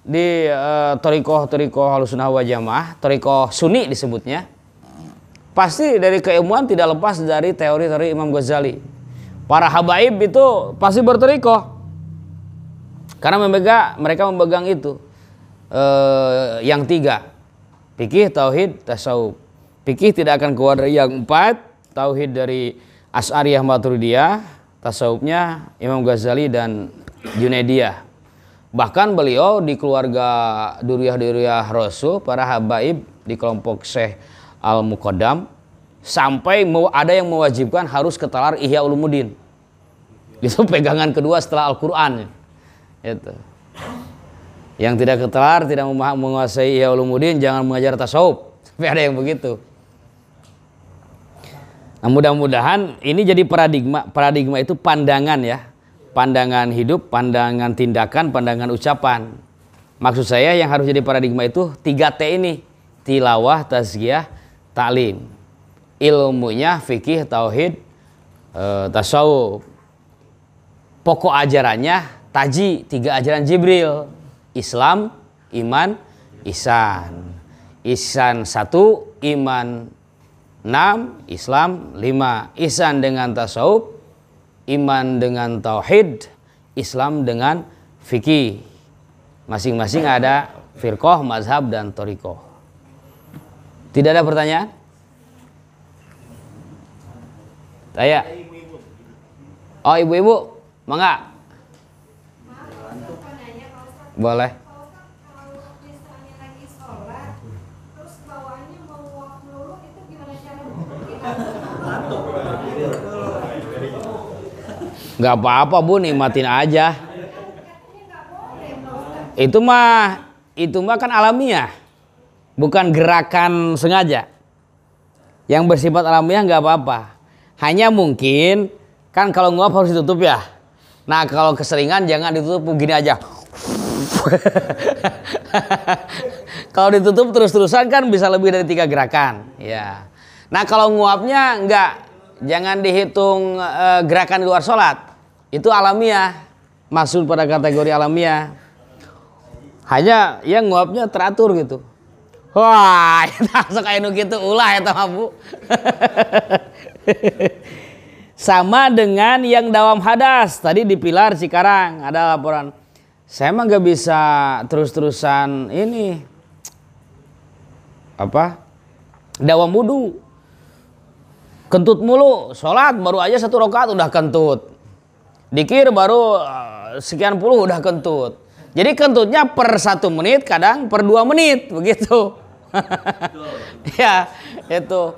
di thariqah Ahlussunnah wal Jamaah, thariqah Sunni disebutnya, pasti dari keilmuan tidak lepas dari teori-teori Imam Ghazali. Para habaib itu pasti berthariqah karena mereka memegang itu yang tiga, fikih, tauhid, tasawuf. Fikih tidak akan keluar dari yang empat, tauhid dari Asy'ariyah Maturidiyah, tasawufnya Imam Ghazali dan Junaidiyah. Bahkan beliau di keluarga Duriyah Rasul, para habaib di kelompok Syekh Al-Muqaddam, sampai ada yang mewajibkan harus ketalar Ihya Ulumuddin. Itu pegangan kedua setelah Al-Quran. Itu. Yang tidak ketalar, tidak menguasai Ihya Ulumuddin, jangan mengajar tasawuf. Sampai ada yang begitu. Nah, mudah-mudahan ini jadi paradigma. Paradigma itu pandangan ya. Pandangan hidup, pandangan tindakan, pandangan ucapan. Maksud saya yang harus jadi paradigma itu 3T ini. Tilawah, tazkiyah, ta'lim. Ilmunya fikih, tauhid, tasawuf. Pokok ajarannya taji 3 ajaran Jibril. Islam, iman, ihsan. Ihsan 1, iman 6, Islam 5. Ihsan dengan tasawuf, iman dengan tauhid, Islam dengan fikih. Masing-masing ada firqah, mazhab, dan thariqah. Tidak ada pertanyaan? Saya. Oh, ibu-ibu, mangga. Boleh. Gak apa-apa Bu, nikmatin aja. Itu mah kan alamiah, bukan gerakan sengaja. Yang bersifat alamiah nggak apa-apa. Hanya mungkin kan kalau nguap harus ditutup ya. Nah kalau keseringan jangan ditutup begini aja. Kalau ditutup terus-terusan kan bisa lebih dari 3 gerakan. Ya. Nah kalau nguapnya enggak, jangan dihitung gerakan di luar sholat. Itu alamiah, masuk pada kategori alamiah. Hanya yang nguapnya teratur gitu. Wah, langsung kayak gitu ulah ya teman Bu. Sama dengan yang dawam hadas. Tadi di Pilar Cikarang ada laporan. Saya mah gak bisa terus-terusan ini. Apa? Dawam wudu. Kentut mulu, sholat baru aja 1 rakaat udah kentut. Dikir baru sekian puluh udah kentut. Jadi kentutnya per 1 menit, kadang per 2 menit begitu. Ya itu.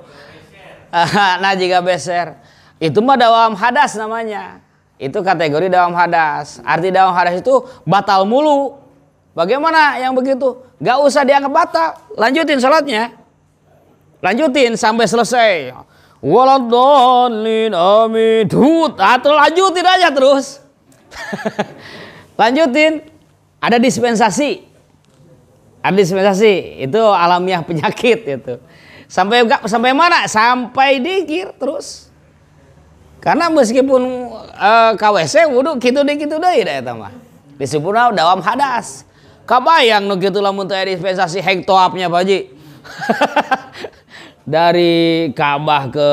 Nah jika beser, itu mah dawam hadas namanya. Itu kategori dawam hadas. Arti dawam hadas itu batal mulu. Bagaimana yang begitu? Gak usah dianggap batal. Lanjutin sholatnya. Lanjutin sampai selesai. Waladhdallin amin. Atau lanjutin aja terus. Lanjutin. Ada dispensasi. Ada dispensasi. Itu alamiah penyakit itu. Sampai mana? Sampai dikir terus. Karena meskipun KWC wudu kitu deui da eta mah. Disebutna dawam hadas. Kabayang nu kitu lamun teu dispensasi hek toapnya Pak Haji. Dari Ka'bah ke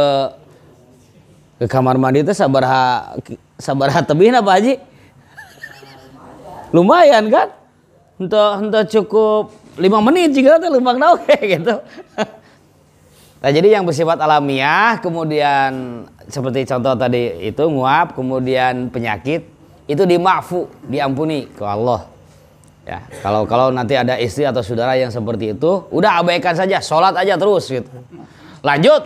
kamar mandi teh sabaraha tebihna Pak Haji? Lumayan kan? Henteu cukup 5 menit juga teh leumpang naon gitu. Nah, jadi yang bersifat alamiah, kemudian seperti contoh tadi itu nguap, kemudian penyakit, itu dima'fu, diampuni ke Allah. Ya, kalau nanti ada istri atau saudara yang seperti itu, udah abaikan saja, sholat aja terus gitu. Lanjut.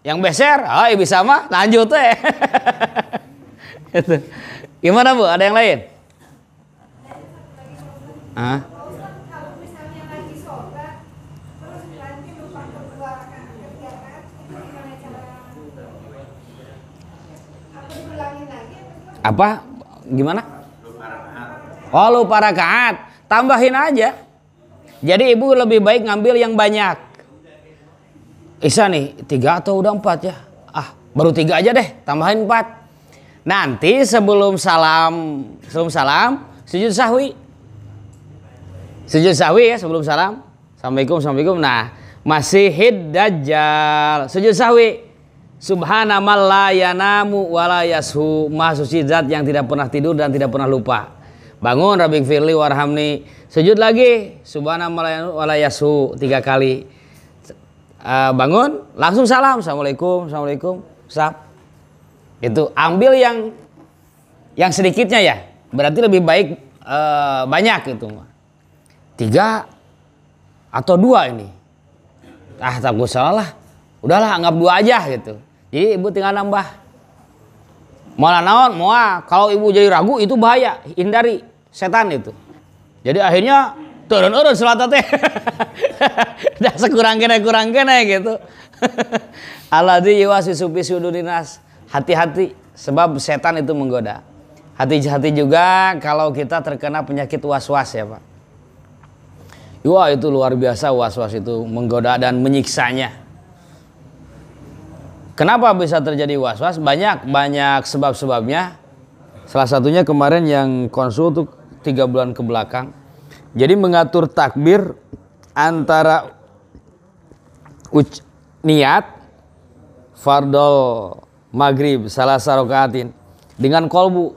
Yang beser, bisa mah lanjut Gitu. Gimana Bu? Ada yang lain? Hah? Apa? Gimana? Oh, lupa rakaat. Tambahin aja. Jadi ibu lebih baik ngambil yang banyak. Isa nih 3 atau udah 4 ya? Baru 3 aja deh, tambahin 4. Nanti sebelum salam sujud sahwi. Sujud sahwi ya sebelum salam. Assalamualaikum, assalamualaikum. Nah, Masihid Dajjal. Sujud sahwi. Subhana man la yanamu wa la yashu. Maha suci zat yang tidak pernah tidur dan tidak pernah lupa. Bangun Rabbighfirli warhamni. Sujud lagi. Subhana man la yanamu wa la yashu 3 kali. Bangun, langsung salam. Assalamualaikum, assalamualaikum. Sap. Itu ambil yang sedikitnya ya. Berarti lebih baik banyak gitu. 3 atau 2 ini. Takut salah. Udahlah anggap 2 aja gitu. Jadi ibu tinggal nambah. Malah naon, kalau ibu jadi ragu itu bahaya, hindari setan itu. Jadi akhirnya turun salat teh. Dah kurang kena gitu. Alladzi yuwaswisu fi sudurinas. Hati-hati sebab setan itu menggoda. Hati-hati juga kalau kita terkena penyakit was-was ya Pak. Wah itu luar biasa was-was itu menggoda dan menyiksanya. Kenapa bisa terjadi was-was? Banyak sebab-sebabnya. Salah satunya kemarin yang konsul tuh 3 bulan ke belakang. Jadi mengatur takbir antara niat fardol maghrib salah sarokaatin dengan kolbu.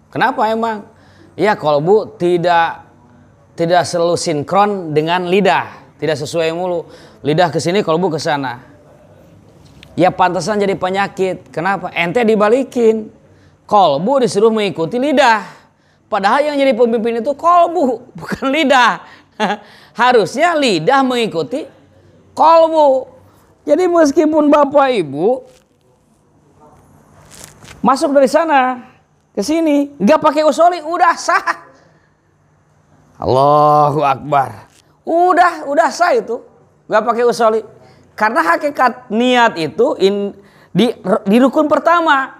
Kenapa emang? Ya kolbu tidak selalu sinkron dengan lidah, tidak sesuai mulu. Lidah ke sini, kolbu ke sana. Ya pantasan jadi penyakit. Kenapa? Ente dibalikin. Kolbu disuruh mengikuti lidah. Padahal yang jadi pemimpin itu kolbu, bukan lidah. Harusnya lidah mengikuti kolbu. Jadi meskipun bapak ibu masuk dari sana ke sini, nggak pakai usoli, udah sah. Allahu Akbar. Udah sah itu. Nggak pakai usoli. Karena hakikat niat itu di rukun pertama.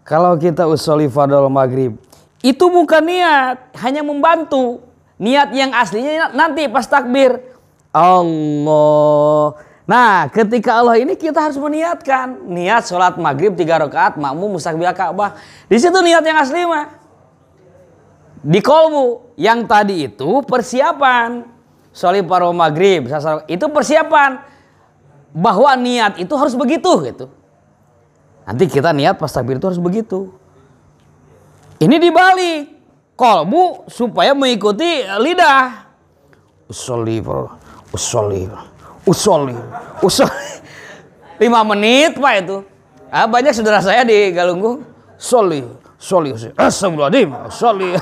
Kalau kita usoli fardhu maghrib, itu bukan niat, hanya membantu. Niat yang aslinya nanti pas takbir. Allah. Nah, ketika Allah ini kita harus meniatkan. Niat sholat maghrib 3 rakaat, makmum mustaqbil Ka'bah. Di situ niat yang asli mah. Di kolbu. Yang tadi itu persiapan. Sholat fardhu maghrib, itu persiapan. Bahwa niat itu harus begitu gitu. Nanti kita niat pas takbir itu harus begitu. Ini dibalik. Kolbu supaya mengikuti lidah. Usolli 5 menit Pak itu. Banyak saudara saya di Galunggung. Sholli. Astagfirullahaladzim. Sholli.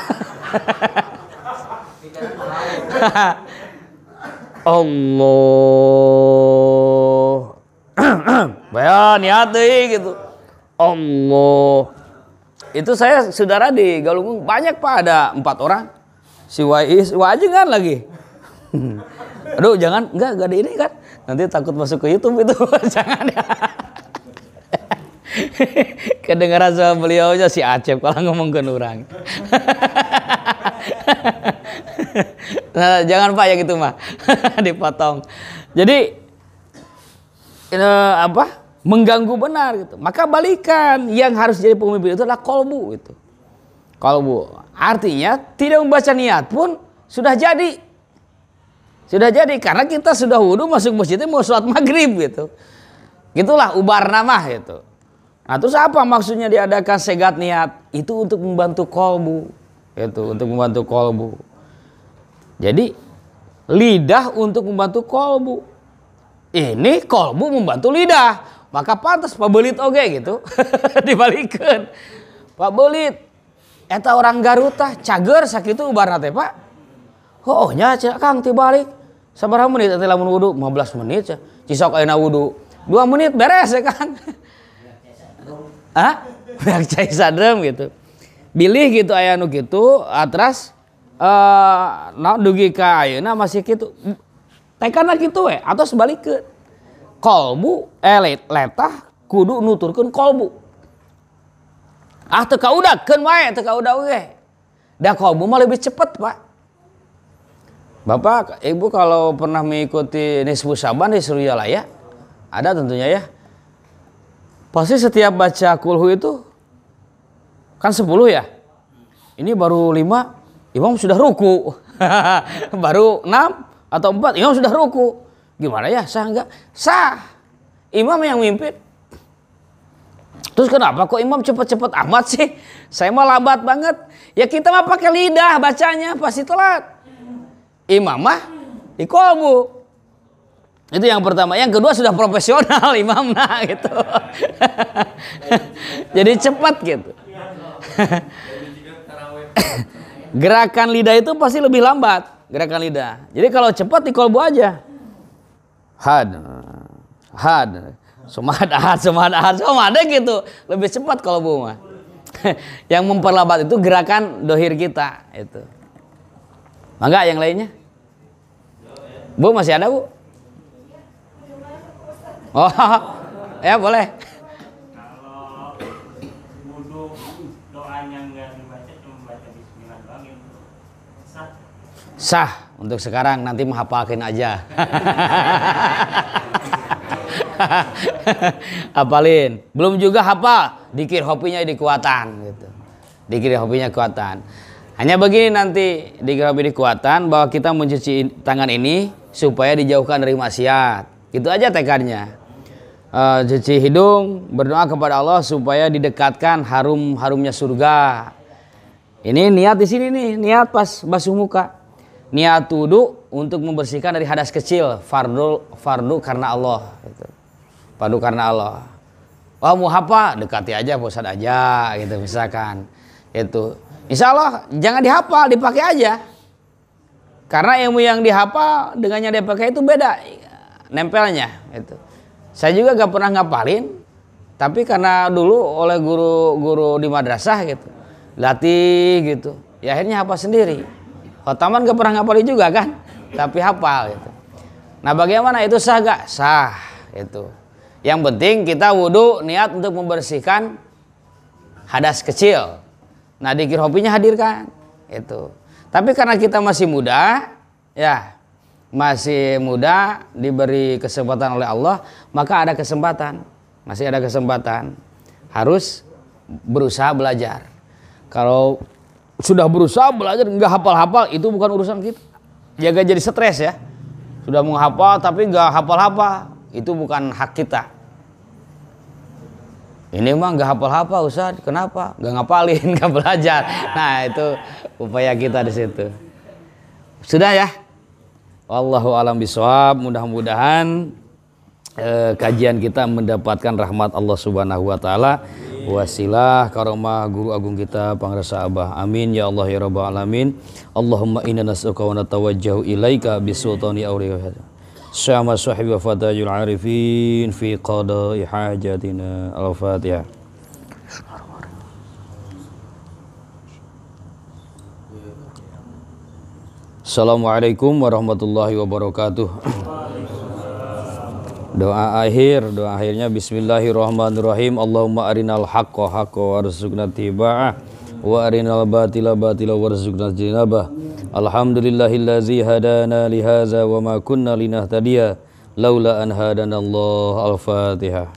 Allah. Bayan niat deh gitu. Allah. Itu saya saudara di Galunggung banyak Pak, ada 4 orang. Si Wais, kan lagi. Aduh jangan, enggak ada ini kan. Nanti takut masuk ke YouTube itu. Jangan ya. Kedengaran sama beliau aja si Acep kalau ngomong ke orang. Nah, jangan Pak ya gitu mah. Dipotong. Jadi mengganggu benar gitu. Maka balikan, yang harus jadi pemimpin itu adalah kolbu itu. Kolbu artinya tidak membaca niat pun sudah jadi. Sudah jadi karena kita sudah wudu masuk masjidnya mau sholat maghrib gitu. Gitulah ubar nama gitu. Nah terus apa maksudnya diadakan segat niat? Itu untuk membantu kolbu. Itu untuk membantu kolbu. Jadi lidah untuk membantu kolbu. Ini kolbu membantu lidah. Maka pantas Pak Belit oge gitu. Dibalikin. Pak Belit. Eta orang Garut tah cager sakitu ubarna teh Pak. Oh nya Kang tibalik. Sabaraha menit eta lamun wudu? 15 menit ya. Cisok ayeuna wudu. 2 menit beres ya Kang. Beak cai sadrem gitu. Bilih gitu aya nu kitu, atras dugi ka ayeuna masih kitu. Tekana kitu we atau sebalikeun. Kolbu letah kudu nuturkeun kolbu. Teu kaudakeun wae, teu kaudag we. Da kolbu mah lebih cepet, Pak. Bapak, Ibu kalau pernah mengikuti Nisfu Syaban di Suryalaya, ada tentunya ya. Pasti setiap baca kulhu itu kan 10 ya. Ini baru 5, imam sudah ruku. Baru 6 atau 4 imam sudah ruku. Gimana ya, sah enggak? Sah. Imam yang mimpin. Terus kenapa kok imam cepet-cepet amat sih? Saya mah lambat banget. Ya kita mah pakai lidah bacanya, pasti telat. Imam mah di kolbu. Itu yang pertama. Yang kedua sudah profesional imam nah gitu. Jadi cepat gitu. Gerakan lidah itu pasti lebih lambat. Gerakan lidah. Jadi kalau cepat di kolbu aja. Had. Somad gitu. Lebih cepat kalau Bu mah. Yang memperlambat itu gerakan dohir kita itu. Mangga yang lainnya? Bu masih ada, Bu? Oh, ya boleh. Kalau wudu doanya nggak dibaca, cuma baca bismillah doang itu sah. Sah untuk sekarang, nanti menghafalkan aja. Hafalin. Belum juga hafal, dikir hobinya dikuatan gitu. Dikir hobinya kuatan. Hanya begini nanti dikir hobi dikuatan bahwa kita mencuci tangan ini supaya dijauhkan dari maksiat. Gitu aja tekadnya. Cuci hidung, berdoa kepada Allah supaya didekatkan harumnya surga. Ini niat di sini nih, niat pas basuh muka. Niat wudu untuk membersihkan dari hadas kecil, fardu karena Allah gitu. Fardu karena Allah. Oh mau apa? Dekati aja, bosan aja gitu misalkan. Itu. Insya Allah jangan dihafal, dipakai aja. Karena ilmu yang dihafal dengan yang dipakai itu beda nempelnya itu. Saya juga gak pernah ngapalin, tapi karena dulu oleh guru-guru di madrasah gitu, latih gitu, ya akhirnya hafal sendiri. Khotaman gak pernah ngapalin juga kan, tapi hafal gitu. Nah bagaimana itu sah gak? Sah itu. Yang penting kita wudu niat untuk membersihkan hadas kecil. Nah dikir hobinya hadirkan itu. Tapi karena kita masih muda, ya masih muda diberi kesempatan oleh Allah, maka ada kesempatan, masih ada kesempatan. Harus berusaha belajar. Kalau sudah berusaha belajar nggak hafal-hafal, itu bukan urusan kita. Jaga jadi stres ya. Sudah menghafal tapi nggak hafal-hafal, itu bukan hak kita. Ini mah nggak hafal-hafal Ustaz, kenapa? Nggak ngapalin, nggak belajar. Nah itu upaya kita di situ. Sudah ya. Wallahu alam bisawab. Mudah-mudahan kajian kita mendapatkan rahmat Allah Subhanahu wa taala, wasilah karomah guru agung kita Pangrasa Abah. Amin ya Allah ya rabbal alamin. Allahumma inna nas'aluka wa natawajjahu ilaika bisultani awliya sama sahibi wa fatajul arifin fi qada'i hajatina. Al-Fatihah. Assalamualaikum warahmatullahi wabarakatuh. Doa akhirnya bismillahirrahmanirrahim. Allahumma arinal haqqa haqqa warzuqna tiba'ah wa arinal batila batila warzuqna jinabah. Alhamdulillahillazi hadana lihaza wa ma kunna linahtadiya laula an hadana Allah. Al-Fatihah.